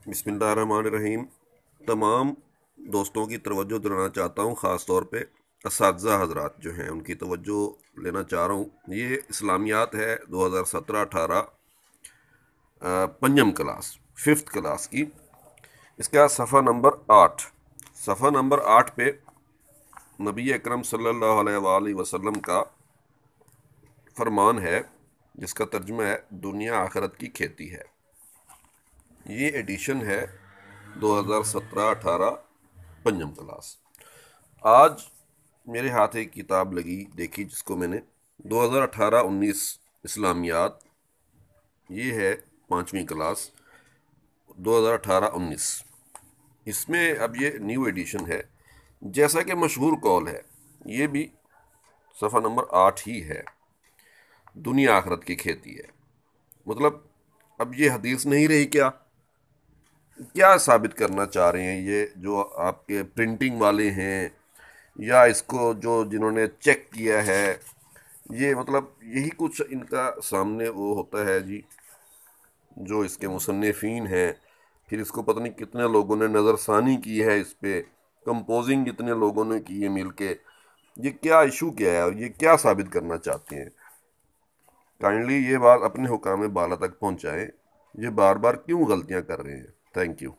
बिस्मिल्लाहिर्रहमानिर्रहीम। तमाम दोस्तों की तवज्जो दिलाना चाहता हूँ, ख़ास तौर पे असातिज़ा हज़रात जो हैं उनकी तवज्जो लेना चाह रहा हूँ। ये इस्लामियात है 2017-18 पंजम क्लास, फिफ्थ क्लास की। इसका सफ़ा नंबर 8, सफ़ा नंबर 8 पे नबी अकरम सल्लल्लाहु अलैहि वसल्लम का फरमान है, जिसका तर्जुमा है दुनिया आखिरत की खेती है। ये एडिशन है 2017-18 पंजम क्लास। आज मेरे हाथ एक किताब लगी, देखी, जिसको मैंने 2018-19 इस्लामियात, ये है पाँचवीं क्लास 2018-19। इसमें अब ये न्यू एडिशन है। जैसा कि मशहूर कौल है, ये भी सफ़ा नंबर 8 ही है, दुनिया आखिरत की खेती है। मतलब अब ये हदीस नहीं रही, क्या साबित करना चाह रहे हैं ये जो आपके प्रिंटिंग वाले हैं, या इसको जो जिन्होंने चेक किया है, ये मतलब यही कुछ इनका सामने वो होता है जी। जो इसके मुसन्निफीन हैं, फिर इसको पता नहीं कितने लोगों ने नज़रसानी की है, इस पे कंपोजिंग कितने लोगों ने की है मिल के। ये क्या इशू क्या है और ये क्या साबित करना चाहते हैं? काइंडली ये बात अपने हुकाम बाला तक पहुंचाएं। ये बार बार क्यों गलतियां कर रहे हैं? Thank you.